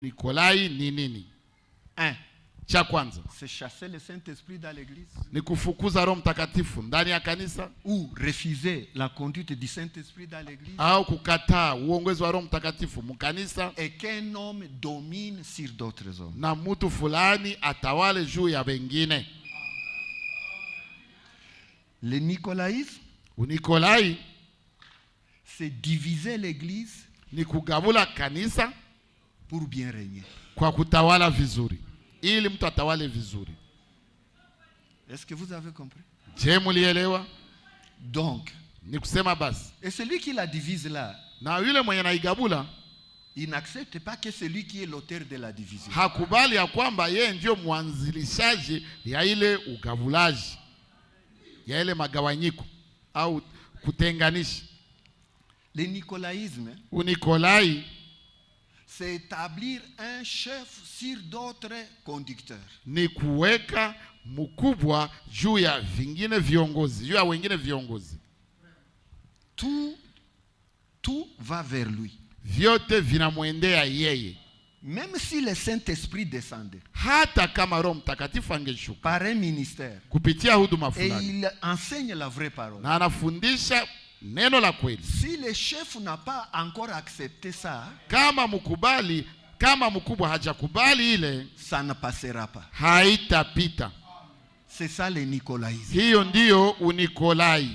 Nikolai ni nini? Cha kwanza, c'est chasser le Saint-Esprit dans l'église. Ni kufukuza Roho Mtakatifu ndani ya kanisa. Ou refuser la conduite du Saint-Esprit dans l'église. Au kukataa uongozi wa Roho Mtakatifu mkanisa. Et qu'un homme domine sur d'autres hommes. Na mtu fulani atawale juu ya wengine. Le nicolaïsme, Unikolai, c'est diviser l'église ni kugabula kanisa pour bien régner. Kwa kutawala vizuri, ili mtu atawale vizuri. Est-ce que vous avez compris? Je, mulielewa? Donc, ni kusema basi, et celui qui la divise là, na yule mwenye naigabula, il n'accepte pas que celui qui est l'auteur de la division. Hakubali ya kwamba yeye ndio mwanzilishaji ya ile ugabulaji, ya ile magawanyiko au kutenganisha. Le nicolaïsme, Unikolai, c'est établir un chef sur d'autres conducteurs. Ni kuweka mkubwa juu ya vingine viongozi, juu ya wengine viongozi. Tout va vers lui. Vyote vinamwendea yeye. Même si le Saint-Esprit descendait, hata kama Roho Mtakatifu angeshuka par un ministère, kupitia huduma et fulani, il enseigne la vraie parole, na anafundisha neno la kweli, si le chef n'a pas encore accepté ça, kama mkubwa hajakubali ile, ça ne passera pas. haitapita. C'est ça le nicolaïsme. Hiyo ndiyo unikolai.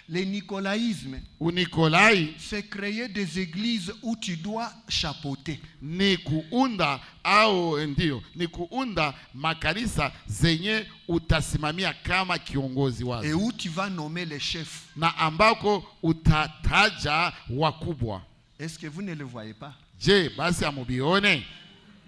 Le nicolaïsme, Unikolai, c'est créer des églises où tu dois chapeauter. ni kuunda makanisa zenye utasimamia kama kiongozi wazi, Et où tu vas nommer les chefs. na ambako utataja wakubwa. Est-ce que vous ne le voyez pas? Je, basi hamubione?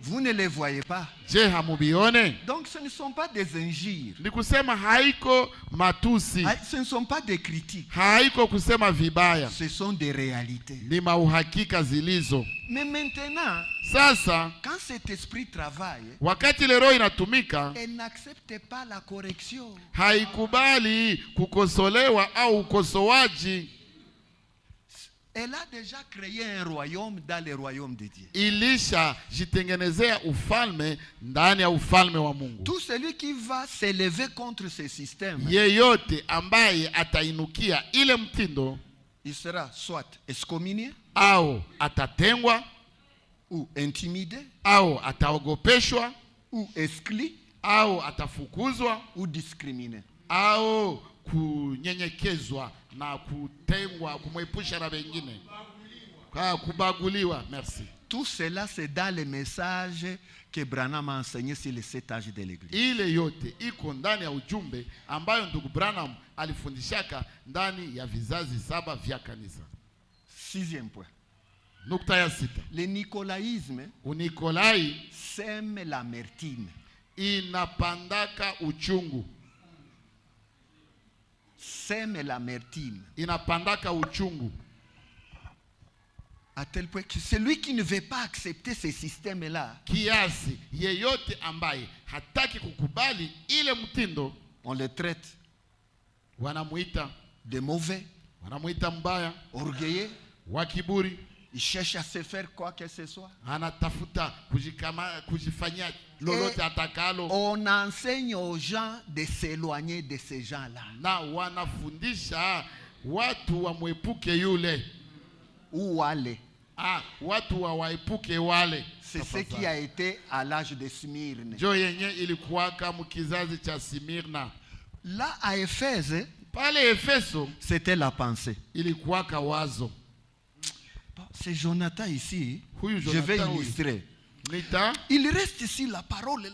Vous ne les voyez pas. Je, hamubione? Donc ce ne sont pas des injures. Ni kusema haiko matusi, Ce ne sont pas des critiques. haiko kusema vibaya, Ce sont des réalités. ni mauhakika zilizo. Mais maintenant, Sasa quand cet esprit travaille, wakati le roho inatumika, elle n'accepte pas la correction. haikubali kukosolewa au ukosoaji. Elle a déjà créé un royaume dans le royaume de Dieu. Ilisha jitengenezea ufalme ndani ya ufalme wa Mungu. Tout celui qui va s'élever contre ce système, Yeyote ambaye atainukia ile mtindo, il sera soit excommunié, au atatengwa, ou intimidé, au ataogopeshwa, ou exclu, au atafukuzwa, ou discriminé. au kunyenyekezwa na kutengwa, kumwepusha na wengine, kubaguliwa. Merci. Tout cela, c'est dans le message que Branham a enseigné sur les 7 âges de l'église. Ile yote iko ndani ya ujumbe ambayo ndugu Branham alifundishaka ndani ya vizazi 7 vya kanisa. 6e point. Nukta ya 6. Le nicolaïsme, Unikolai, sème l'amertume. inapandaka uchungu. Sème l'amertume. Inapandaka uchungu. À tel point que celui qui ne veut pas accepter ce système-là, Kiasi yeyote ambaye hataki kukubali ile mtindo, on le traite wanamuita de mauvais, wanamuita mbaya, orgueilleux. wa kiburi. Il cherche à se faire quoi que ce soit. Anatafuta kujifanyia lolote atakalo. On enseigne aux gens de s'éloigner de ces gens-là. Na wanafundisha watu wamwepuke yule. Ou aller. Watu waepuke wale. C'est ce qui a été à l'âge de Smyrne. Jo yenye ilikuwaka mkizazi cha Smyrna. Là à Éphèse, Pale Efeso c'était la pensée. ilikuwaka wazo. C'est Jonathan ici. Huyu Je vais Jonathan illustrer. Nita Il reste ici la parole.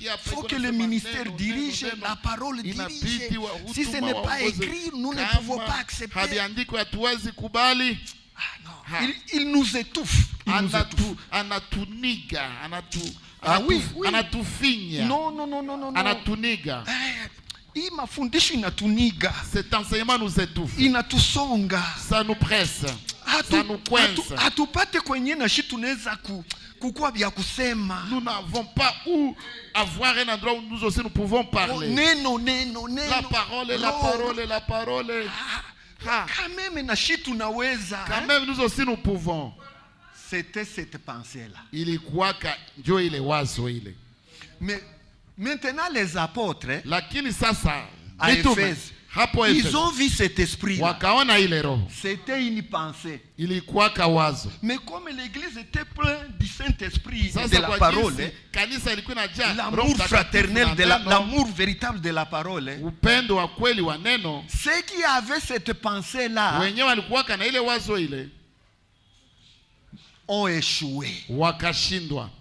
Il faut que le ministère dirige, la parole dirige. Si ce n'est pas écrit, nous ne pouvons pas accepter. Il nous étouffe. Anatuniga, oui. anatufinya. Non. Anatuniga. Hii mafundisho inatuniga. Cet enseignement nous étouffe. Inatusonga. Ça nous presse. Ça nous coince. Hatupate kwenye na shi tunaweza kukua vya kusema. Nous n'avons pas où avoir un endroit où nous aussi nous pouvons parler. Neno. La parole. Quand même na shi tunaweza. Quand même nous aussi nous pouvons. C'était cette pensée-là. Ilikuwaka ndio ile wazo ile. Mais maintenant les apôtres Lakini sasa à Éphèse, ils ont vu cet esprit. Wakaona ile roho. C'était une pensée. Ilikuwaka wazo. Mais comme l'église était pleine du Saint-Esprit de la parole, l'amour fraternel, l'amour véritable de la parole, upendo wa kweli wa neno, ceux qui avaient cette pensée-là wenyewe walikuwaka na ile wazo ile, ont échoué. Wakashindwa.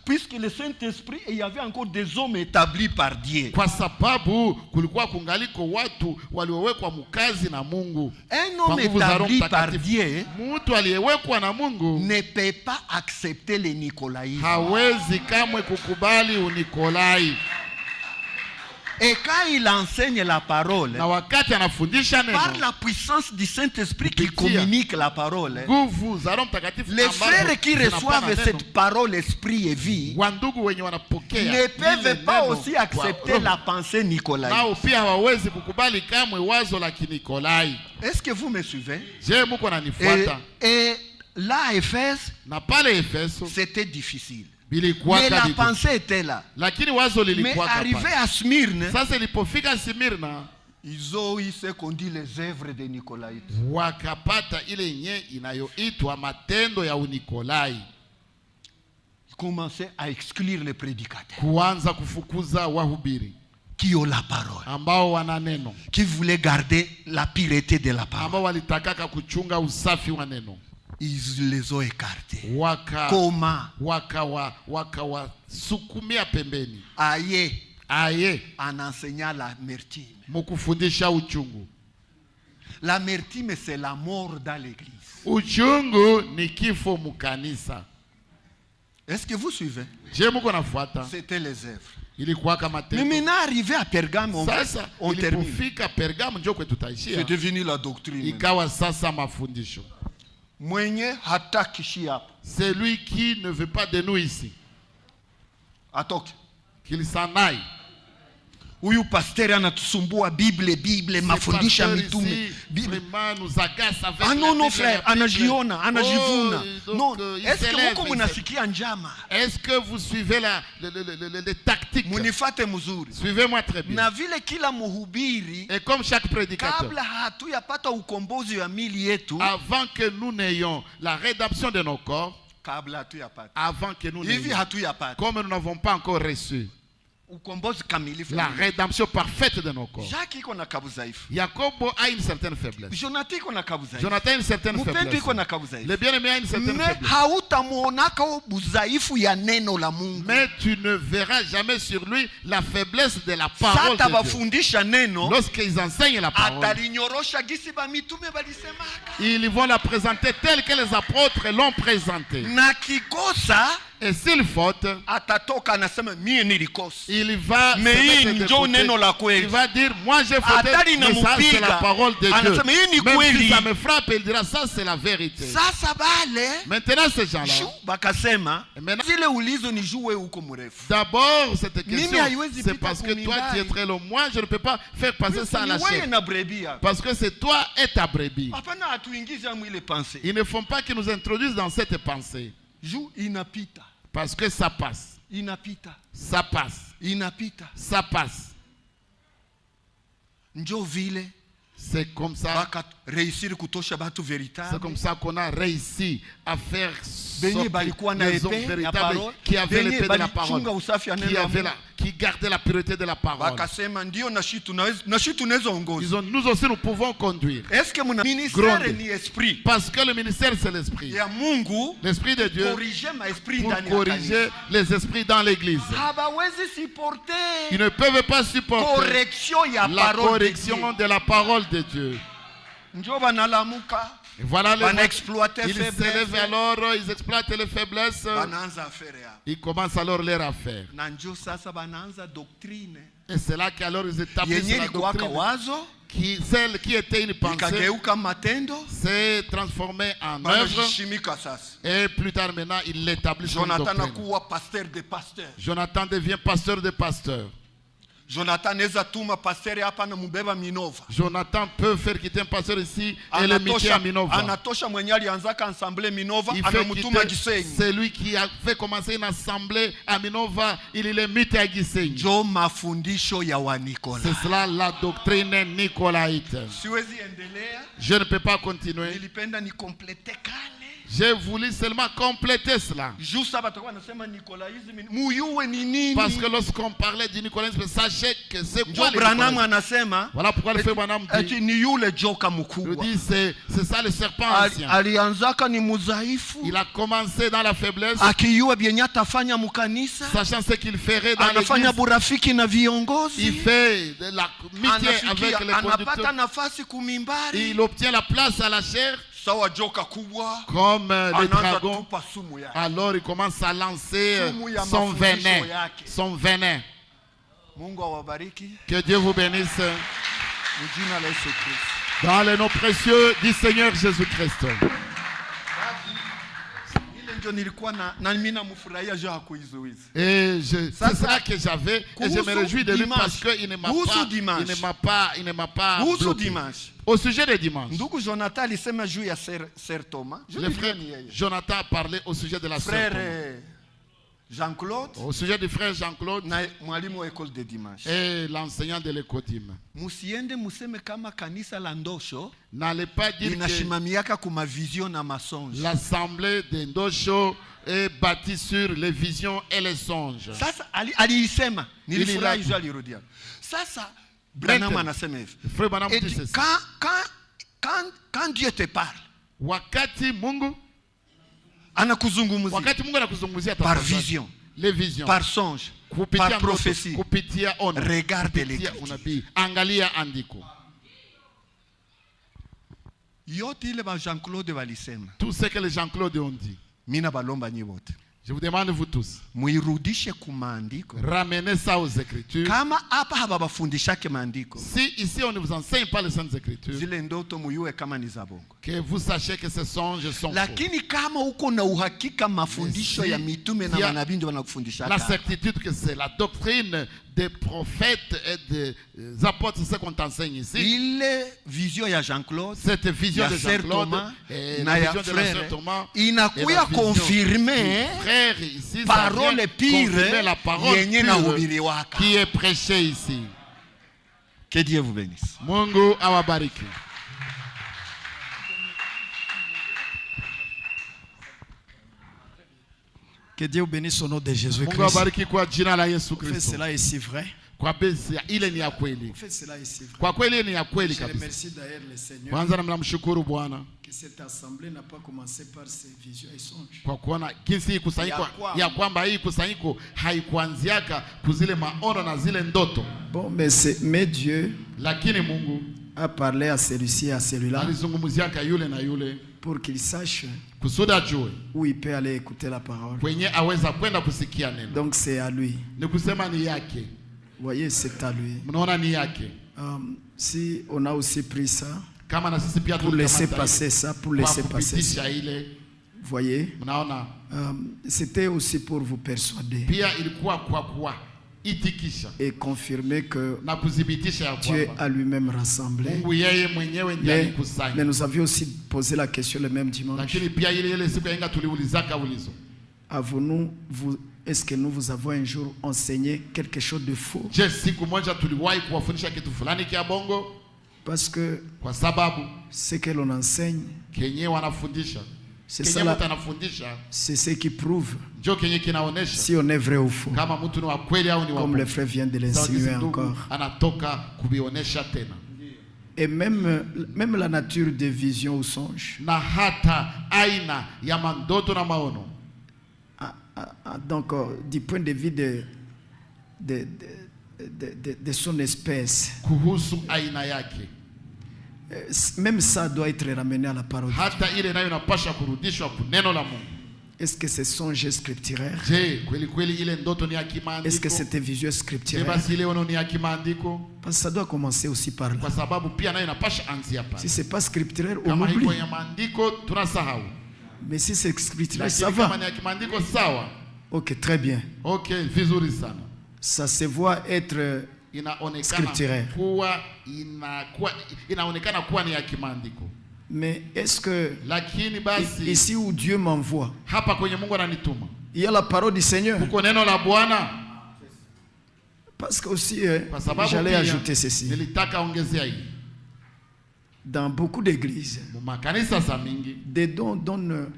Puisque le Saint-Esprit, il y avait encore des hommes établis par Dieu. Kwa sababu kulikuwa kungaliko watu waliowekwa mkazi na Mungu. Un homme établi par Dieu mtu aliyewekwa na Mungu ne peut pas accepter le nicolaïsme. Hawezi kamwe kukubali unikolai. Et quand il enseigne la parole, na wakati anafundisha neno, par la puissance du Saint-Esprit qui communique la parole, les frères qui reçoivent cette parole, esprit et vie, ne peuvent pas aussi accepter la pensée nicolaïque. Est-ce que vous me suivez? Et là, à Éphèse, c'était difficile. Mais la pensée était là. Mais arrivé à Smyrne, ils ont eu ce qu'on dit les œuvres de Nicolaïte. Ils commençaient à exclure les prédicateurs qui ont la parole, qui voulaient garder la pureté de la parole. Ils les ont écartés. Comment? Sukumia pembeni. Aye. En enseignant l'amertume. Mukufundisha uchungu. L'amertume, c'est la mort dans l'église. Uchungu ni kifo mukanisa. Est-ce que vous suivez? C'était les œuvres. Mais maintenant arrivé à Pergame, on termine. C'est devenu la doctrine. C'est lui qui ne veut pas de nous ici. Qu'il s'en aille. Huyu pasteur anatusumbua Bible mafundisha mitume. Non frère, anajiona, anajivuna. Non, est-ce que mko mnasikia njama? Est-ce que vous suivez les tactiques? Munifate mzuri. Suivez-moi très bien. Na vile kila mhubiri, et comme chaque prédicateur, kabla hatuyapata ukombozi wa mili yetu, avant que nous n'ayons la rédemption de nos corps, avant que nous n'ayons, comme nous n'avons pas encore reçu la rédemption parfaite de nos corps. Jacobo a une certaine faiblesse. Jonathan a une certaine faiblesse. Le bien-aimé a une certaine faiblesse. Mais tu ne verras jamais sur lui la faiblesse de la parole de Dieu. Lorsqu'ils enseignent la parole, ils vont la présenter telle que les apôtres l'ont présentée. Et s'il faute, il va il va dire, moi j'ai fauté, mais ça c'est la parole de Dieu. Même si ça me frappe, il dira, ça c'est la vérité. Maintenant ces gens-là, d'abord cette question, c'est parce que toi tu es très long. Moi je ne peux pas faire passer ça à la chair. Parce que c'est toi et ta brebis. Ils ne font pas qu'ils nous introduisent dans cette pensée. Parce que ça passe. Ça passe. Ça passe. C'est comme ça. C'est comme ça qu'on a réussi à faire les hommes véritables qui avaient l'épée de la parole, qui gardaient la pureté de la parole. Nous aussi nous pouvons conduire. Parce que le ministère c'est l'esprit. L'esprit de Dieu pour corriger les esprits dans l'église. Ils ne peuvent pas supporter la correction de la parole de Dieu. Et voilà, ils s'élèvent alors, ils exploitent les faiblesses. Ils commencent alors leur affaire. Et c'est là qu'alors ils établissent la doctrine. Celle qui était une pensée s'est transformée en œuvre. Et plus tard maintenant, il l'établit comme doctrine. Jonathan devient pasteur de pasteurs. Jonathan peut faire quitter un pasteur ici et le mettre à Minova. C'est lui qui a fait commencer une assemblée à Minova, il est mis à Gisenyi. C'est cela la doctrine nicolaïte. Je ne peux pas continuer. J'ai voulu seulement compléter cela. Parce que lorsqu'on parlait du nicolaïsme, sachez que c'est quoi le nicolaïsme. Voilà pourquoi le frère Branham dit, c'est ça le serpent ancien. Il a commencé dans la faiblesse, sachant ce qu'il ferait dans l'église. Il fait de la l'amitié avec les conducteurs. Il obtient la place à la chair. Comme les dragons, alors il commence à lancer son venin. Son venin. Que Dieu vous bénisse. Dans le nom précieux du Seigneur Jésus-Christ. Et c'est ça que j'avais. Et je me réjouis de lui parce qu'il ne m'a pas bloqué. Au sujet de dimanche, le frère Jonathan a parlé au sujet de la sœur Jean-Claude, au sujet du frère Jean-Claude et l'enseignant de l'école dimanche. N'allez pas dire que l'assemblée de Ndosho est bâtie sur les visions et les songes. Quand Dieu te parle, wakati Mungu par vision, les visions, par songe, par prophétie, regarde l'écriture. Angalia andiko. Tout ce que les Jean-Claude ont dit, je vous demande vous tous, ramenez ça aux Écritures. Si ici on ne vous enseigne pas les Saintes Écritures, que vous sachiez que ces songes sont faux. La certitude que c'est la doctrine des prophètes et des apôtres, c'est ce qu'on t'enseigne ici. Cette vision de Jean-Claude et la vision de la sœur Thomas, frère ici, parole pire, la parole pure qui est prêchée ici. Que Dieu vous bénisse. Mungu awabariki. Que Dieu bénisse au nom de Jésus-Christ. Fait cela est si vrai. Fait cela est si vrai. Je remercie d'ailleurs le Seigneur que cette assemblée n'a pas commencé par ses visions et songes. Bon, mais Dieu a parlé à celui-ci et à celui-là pour qu'il sache où il peut aller écouter la parole. Donc c'est à lui. Vous voyez, c'est à lui. Si on a aussi pris ça pour laisser passer ça, vous voyez, c'était aussi pour vous persuader et confirmer que Dieu a lui-même rassemblé. Mais nous avions aussi posé la question le même dimanche. Est-ce que nous vous avons un jour enseigné quelque chose de faux? Parce que ce que l'on enseigne, c'est ça, c'est ce qui prouve si on est vrai ou faux. Comme le frère vient de l'insinuer encore. Et même la nature des visions ou songes. Donc, du point de vue de son espèce, même ça doit être ramené à la parole. Est-ce que c'est songe scripturaire? Est-ce que c'était visuel scripturaire? Parce que ça doit commencer aussi par là. Si ce n'est pas scripturaire, on oublie. Mais si c'est scripturaire, ça va. Ok, très bien. Ça se voit être scripturaire. Mais est-ce que ici où Dieu m'envoie, il y a la parole du Seigneur? Parce que aussi, j'allais ajouter ceci. Dans beaucoup d'églises, des dons donnent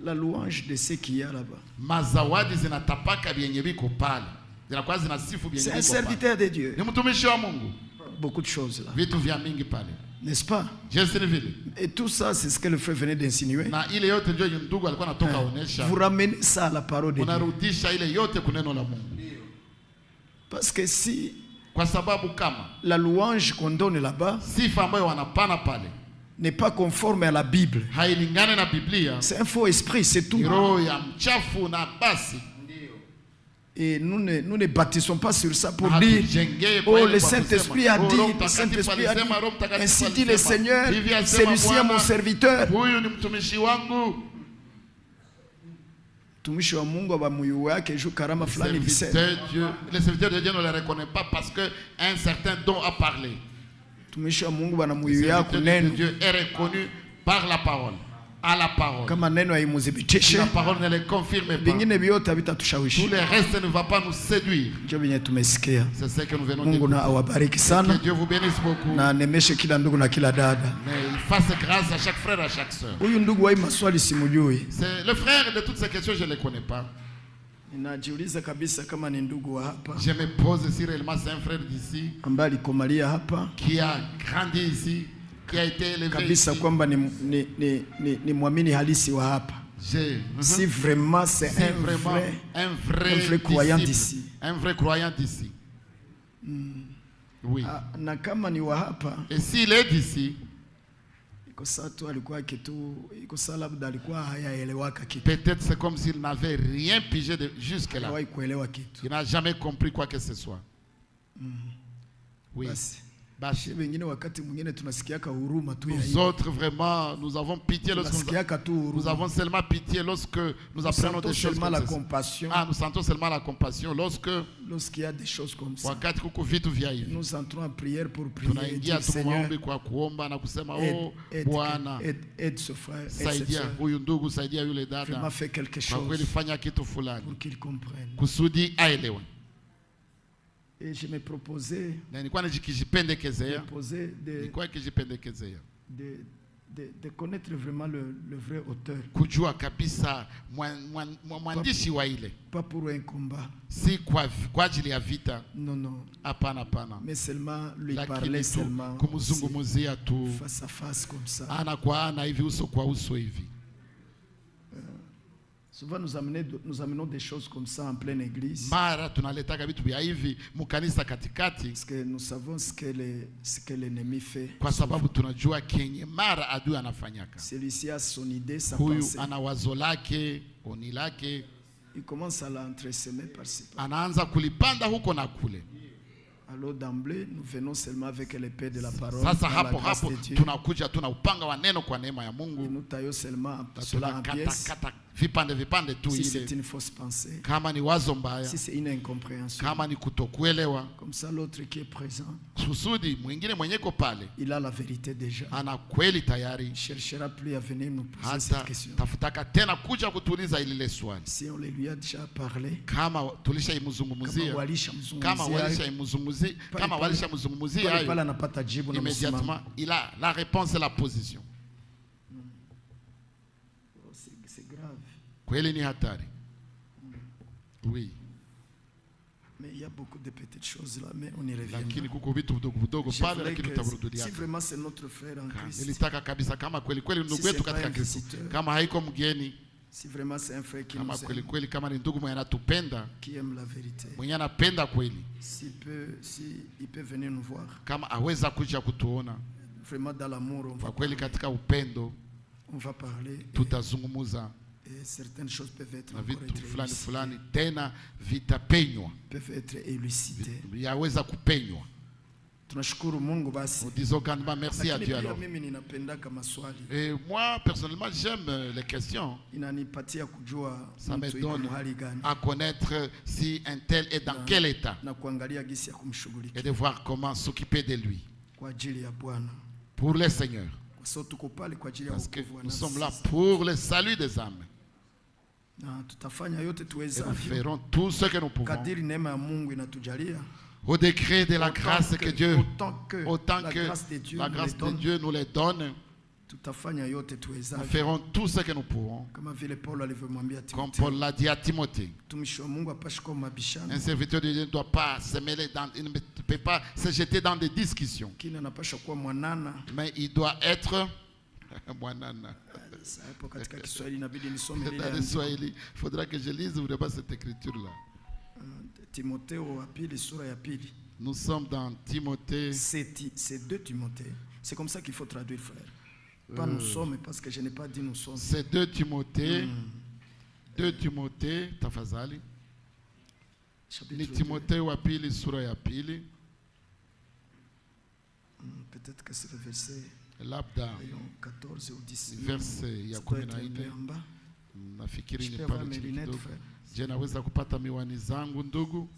la louange de ce qu'il y a là-bas. C'est un serviteur de Dieu. Beaucoup de choses là. N'est-ce pas? Et tout ça, c'est ce que le frère venait d'insinuer. Vous ramenez ça à la parole de Dieu. Parce que si la louange qu'on donne là-bas n'est pas conforme à la Bible, c'est un faux esprit, c'est tout. Et nous ne bâtissons pas sur ça pour dire oh, le Saint-Esprit a dit, le Saint-Esprit a dit, ainsi dit le Seigneur, celui-ci est mon serviteur. Les serviteurs de Dieu ne les reconnaissent pas parce qu'un certain don a parlé. Le serviteur de Dieu est reconnu par la parole. À la parole. La parole ne les confirme pas. Tout le reste ne va pas nous séduire. C'est ce que nous venons de dire. Que Dieu vous bénisse beaucoup. Mais il fasse grâce à chaque frère et à chaque soeur. C'est le frère de toutes ces questions, je ne les connais pas. Je me pose si réellement c'est un frère d'ici qui a grandi ici, qui a été élevé ici. Si vraiment c'est un vrai croyant d'ici. Un vrai croyant d'ici. Oui. Et s'il est d'ici, peut-être c'est comme s'il n'avait rien pigé jusque-là. Il n'a jamais compris quoi que ce soit. Oui. Nous autres, vraiment, nous avons pitié nous avons seulement pitié lorsque nous apprenons des choses comme ça. Nous sentons seulement la compassion lorsqu'il y a des choses comme ça. Nous entrons en prière pour prier. Seigneur, aide ce frère, vraiment fait quelque chose pour qu'il comprenne. Et je me proposais de connaître vraiment le vrai auteur. Pas pour un combat. Non. Mais seulement lui parler seulement face à face comme ça. Souvent nous amenons des choses comme ça en pleine église. Parce que nous savons ce que l'ennemi fait. Celui-ci a son idée, sa pensée. Il commence à l'entresemer par-ci. Alors d'emblée, nous venons seulement avec l'épée de la parole. Et nous taillons seulement cela en pièces. Si c'est une fausse pensée, si c'est une incompréhension, comme ça l'autre qui est présent, il a la vérité déjà. Il ne cherchera plus à venir nous poser cette question. Si on lui a déjà parlé, immédiatement, il a la réponse et la position. C'est grave. Oui. Mais il y a beaucoup de petites choses là, mais on y revient. Si vraiment c'est notre frère en Christ, si vraiment c'est un frère qui nous aime, qui aime la vérité, s'il peut venir nous voir, vraiment dans l'amour, on va parler. Et certaines choses peuvent être élucidées. Nous disons grandement merci à Dieu alors. Et moi, personnellement, j'aime les questions. Ça me donne à connaître si un tel est dans quel état. Et de voir comment s'occuper de lui. Pour le Seigneur. Parce que nous sommes là pour le salut des âmes. Et nous ferons tout ce que nous pouvons. Au degré de la grâce que Dieu, autant que la grâce de Dieu nous les donne, nous ferons tout ce que nous pourrons. Comme Paul l'a dit à Timothée. Un serviteur de Dieu ne doit pas se mêler dans, il ne peut pas se jeter dans des discussions. Mais il doit être il faudra que je lise vraiment cette écriture-là. Nous sommes dans Timothée. C'est 2 Timothée. C'est comme ça qu'il faut traduire, frère. Pas nous sommes, parce que je n'ai pas dit nous sommes. C'est 2 Timothée. 2 Timothée, tafadhali. Ni Timothée wa pili, sura ya pili. Peut-être que c'est le verset. Labda 14 ou 10. Verset ya 14. Nafikiri ni pale chini kidogo. Je naweza kupata miwani zangu ndugu?